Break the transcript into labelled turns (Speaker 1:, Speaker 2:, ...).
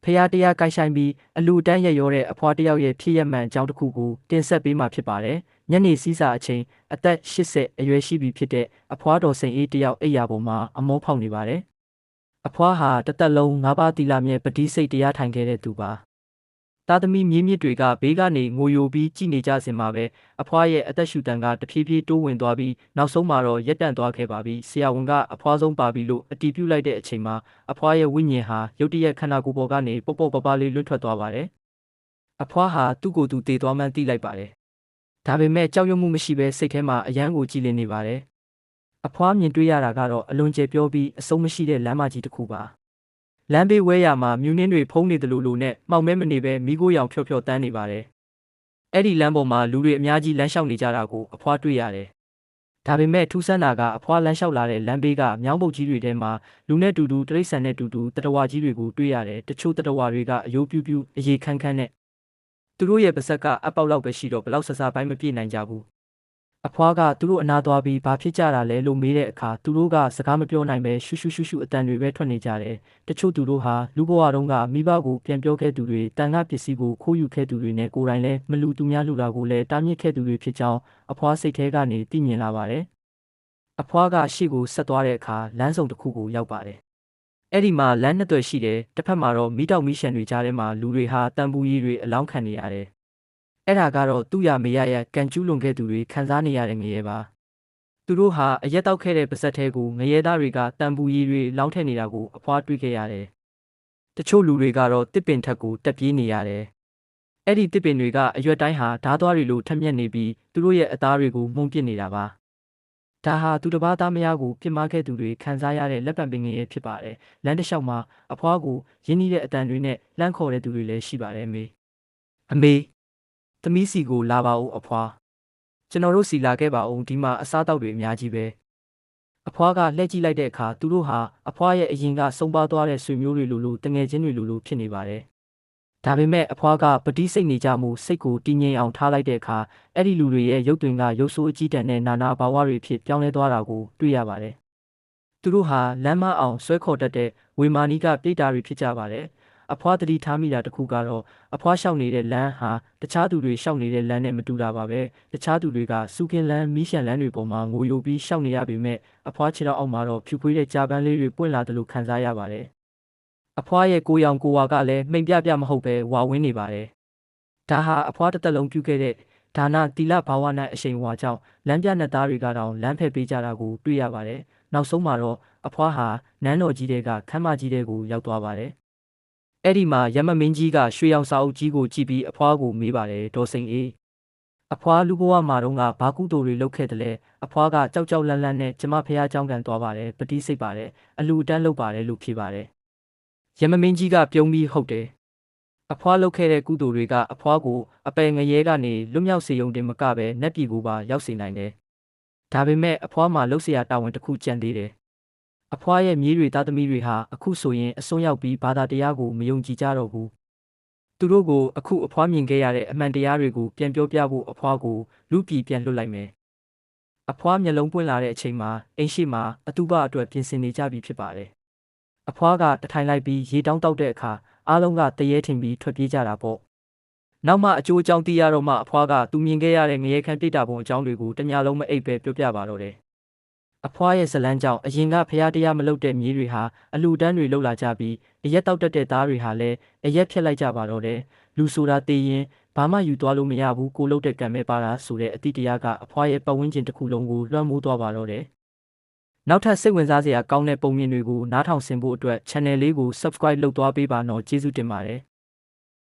Speaker 1: ဖျားတရားကိုင်ဆိုင်ပြီးအလူတန်းရရောတဲ့အဖွားတယောက်ရဲ့ဖြစ်ရမှန်အကြောင်းတစ်ခုကိုတင်ဆက်ပေးမှာဖြစ်ပါတယ်။ညနေစီးစာအချိန်အသက်80အရွယ်ရှိပြီဖြစ်တဲ့အဖွားတော်စိန်အေးတယောက်အိယာပေါ်မှာအမောဖောက်နေပါတယ်။အဖွားဟာတသက်လုံး၅ပါးသီလမြဲပတိစိတ်တရားထိုင်ခဲ့တဲ့သူပါ။သားသမီးမြေးမြစ်တွေကဘေးကနေငိုယိုပြီးကြည်နေကြစဉ်မှာပဲအဖွားရဲ့အသက်ရှူတန်ကတဖြည်းဖြည်းတိုးဝင်သွားပြီးနောက်ဆုံးမှာတော့ရက်တန့်သွားခဲ့ပါပြီ။ဆရာဝန်ကအဖွားဆုံးပါပြီလို့အတည်ပြုလိုက်တဲ့အချိန်မှာအဖွားရဲ့ဝိညာဉ်ဟာရုတ်တရက်ခန္ဓာကိုယ်ပေါ်ကနေပေါ့ပေါ့ပါးပါးလေးလွတ်ထွက်သွားပါတယ်။အဖွားဟာသူ့ကိုယ်သူတည်သွားမှန်းသိလိုက်ပါတယ်။ဒါပေမဲ့ကြောက်ရွံ့မှုမရှိဘဲစိတ်ထဲမှာအယမ်းကိုကြည်လင်နေပါတယ်။အဖွားမြင်တွေ့ရတာကတော့အလွန်ကျယ်ပြောပြီးအဆုံးမရှိတဲ့လမ်းမကြီးတစ်ခုပါ။လမ်းဘေးဝဲရမှာမြူနှင်းတွေဖုံးနေတယ်လို့နဲ့မှောင်မဲမနေပဲမိခိုးရောင်ဖြော့ဖြော့တန်းနေပါတယ်။အဲ့ဒီလမ်းပေါ်မှာလူတွေအများကြီးလမ်းလျှောက်နေကြတာကိုအဖွားတွေ့ရတယ်။ဒါပေမဲ့ထူးဆန်းတာကအဖွားလမ်းလျှောက်လာတဲ့လမ်းဘေးကမြောင်းပုတ်ကြီးတွေထဲမှာလူနဲ့တူတူတရိတ်ဆန်နဲ့တူတူတတဝါကြီးတွေကိုတွေ့ရတယ်။တချို့တတဝါတွေကအယိုးပြူးပြူးအရေခန်းခန်းနဲ့သူတို့ရဲ့ပါဇက်ကအပေါက်လောက်ပဲရှိတော့ဘလောက်ဆဆပိုင်းမပြည့်နိုင်ကြဘူး။အဖွားကသူတို့အနာသွားပြီးဘာဖြစ်ကြတာလဲလို့မေးတဲ့အခါသူတို့ကစကားမပြောနိုင်ပဲရှူရှူရှူရှူအတန်တွေပဲထွက်နေကြတယ်။တချို့သူတို့ဟာလူဘဝတုန်းကမိဘကိုပြန်ပြောခဲ့သူတွေတန်ခါပစ္စည်းကိုခိုးယူခဲ့သူတွေနဲ့ကိုယ်တိုင်လည်းမလူသူများလူတာကိုလည်းတားမြစ်ခဲ့သူတွေဖြစ်ကြောင်းအဖွားစိတ်ထဲကနေသိမြင်လာပါတယ်။အဖွားကရှေ့ကိုဆက်သွားတဲ့အခါလမ်းစုံတစ်ခုကိုရောက်ပါတယ်။အဲ့ဒီမှာလမ်းနှစ်သွယ်ရှိတယ်တစ်ဖက်မှာတော့မီးတောက်မီးရှံတွေကြားထဲမှာလူတွေဟာတန်ပူကြီးတွေအလောင်းခံနေရတယ်။အဲ့ဒါကတော့သူ့ရမေရရကန်ကျူးလွန်ခဲ့သူတွေခံစားနေရတဲ့ငရဲပါသူတို့ဟာအရက်တောက်ခဲ့တဲ့ပါဇက်ထဲကိုငရဲသားတွေကတန်ပူကြီးတွေလောင်းထည့်နေတာကိုအဖွားတွေ့ခဲ့ရတယ်တချို့လူတွေကတော့တစ်ပင်ထက်ကိုတက်ပြေးနေရတယ်အဲ့ဒီတစ်ပင်တွေကအရွက်တိုင်းဟာဓားသွားတွေလိုထက်မြက်နေပြီးသူတို့ရဲ့အသားတွေကိုမှုန်ပစ်နေတာပါဒါဟာသူတစ်ပါးသားမယားကိုပြစ်မှားခဲ့သူတွေခံစားရတဲ့လက်ပံပင်ငရဲဖြစ်ပါတယ်လမ်းတစ်လျှောက်မှာအဖွားကိုရင်းနှီးတဲ့အတန်တွေနဲ့လှမ်းခေါ်တဲ့သူတွေလည်းရှိပါတယ်အမေသမီးစီကိုလာပါဦးအဖွားကျွန်တော်တို့စီလာခဲ့ပါဦးဒီမှာအစားအသောက်တွေအများကြီးပဲအဖွားကလှည့်ကြည့်လိုက်တဲ့အခါသူတို့ဟာအဖွားရဲ့အရင်ကဆုံးပါသွားတဲ့ဆွေမျိုးတွေလိုတငယ်ချင်းတွေလိုဖြစ်နေပါတယ်ဒါပေမဲ့အဖွားကပတိစိတ်နေကြမှုစိတ်ကိုတည်ငြိမ်အောင်ထားလိုက်တဲ့အခါအဲ့ဒီလူတွေရဲ့ရုပ်တွင်ကရုပ်ဆိုးအကြီးတန်းနဲ့နာနာဘာဝတွေဖြစ်ပြောင်းလဲသွားတာကိုတွေ့ရပါတယ်သူတို့ဟာလမ်းမအောင်ဆွဲခေါ်တတ်တဲ့ဝေမာနီကပြိတ္တာတွေဖြစ်ကြပါတယ်အဖွားတတိထားမိတာတခုကတော့အဖွားလျှောက်နေတဲ့လမ်းဟာတခြားသူတွေလျှောက်နေတဲ့လမ်းနဲ့မတူတာပါပဲတခြားသူတွေကစူကင်လမ်းမီးရှံလမ်းတွေပေါ်မှာငိုယိုပြီးလျှောက်နေရပေမဲ့အဖွားခြေထောက်အောက်မှာတော့ဖြူဖွေးတဲ့ကြာပန်းလေးတွေပွင့်လာတယ်လို့ခံစားရပါတယ်အဖွားရဲ့ကိုရောင်ကိုဝါကလည်းမှိန်ပြမဟုတ်ပဲဝါဝင်းနေပါတယ်ဒါဟာအဖွားတစ်သက်လုံးပြုခဲ့တဲ့ဒါနသီလဘာဝနာအရှိန်ဝါကြောင့်လမ်းပြနှစ်သားတွေကတောင်လမ်းဖက်ပေးကြတာကိုတွေ့ရပါတယ်နောက်ဆုံးမှာတော့အဖွားဟာနန်းတော်ကြီးတွေကခမ်းမကြီးတွေကိုရောက်သွားပါတယ်အဲ့ဒီမှာရမမင်းကြီးကရွှေရောင်စာအုပ်ကြီးကိုကြည့်ပြီးအဖွားကိုမေးပါတယ်ဒေါ်စိန်အေးအဖွားလူဘဝမှာတော့ဘာကုသိုလ်တွေလုပ်ခဲ့တယ်လဲအဖွားကကြောက်လန့်လန့်နဲ့ကျမဖះเจ้าကန်သွားပါတယ်ပတိစိတ်ပါတယ်အလူတန်းလုပ်ပါတယ်လို့ဖြေပါတယ်ရမမင်းကြီးကပြုံးပြီးဟုတ်တယ်အဖွားလုပ်ခဲ့တဲ့ကုသိုလ်တွေကအဖွားကိုအပယ်ငရဲကနေလွတ်မြောက်စေုံတင်မကပဲနတ်ပြည်ကိုပါရောက်စေနိုင်တယ်ဒါပေမဲ့အဖွားမှာလှုပ်เสียတာဝန်တစ်ခုကြံသေးတယ်အဖွားရဲ့မြေးတွေသားသမီးတွေဟာအခုဆိုရင်အစွန်းရောက်ပြီးဘာသာတရားကိုမယုံကြည်ကြတော့ဘူးသူတို့ကိုအခုအဖွားမြင်ခဲ့ရတဲ့အမှန်တရားတွေကိုပြန်ပြောပြဖို့အဖွားကိုလူပြည်ပြန်လွတ်လိုက်မယ်အဖွားမျက်လုံးပွင့်လာတဲ့အချိန်မှာအိမ်ရှိမှာအတူပအတွက်ပြင်ဆင်နေကြပြီဖြစ်ပါတယ်အဖွားကတထိုင်လိုက်ပြီးရေတောင်းတောက်တဲ့အခါအားလုံးကတရေထင်ပြီးထွက်ပြေးကြတာပေါ့နောက်မှအကျိုးအကြောင်းသိရတော့မှအဖွားကသူမြင်ခဲ့ရတဲ့ငရဲခမ်းပြိတ္တာပုံအကြောင်းတွေကိုတညာလုံးမအိပ်ပဲပြောပြပါတော့တယ်အဖွားရဲ့ဇလန်းကြောင့်အရင်ကဖះတရားမလုပ်တဲ့မြေးတွေဟာအလူတန်းတွေလှုပ်လာကြပြီးအရက်တောက်တတ်တဲ့သားတွေဟာလည်းအရက်ဖြတ်လိုက်ကြပါတော့တယ်လူဆိုတာတေးရင်ဘာမှယူသွားလို့မရဘူးကိုလှုပ်တဲ့ကံပဲပါတာဆိုတဲ့အတိတရားကအဖွားရဲ့ပတ်ဝန်းကျင်တစ်ခုလုံးကိုလွှမ်းမိုးသွားပါတော့တယ်နောက်ထပ်စိတ်ဝင်စားစရာကောင်းတဲ့ပုံမြင်တွေကိုနားထောင်ဆင်ဖို့အတွက် channel လေးကို subscribe လုပ်သွားပေးပါနော်ကျေးဇူးတင်ပါတယ်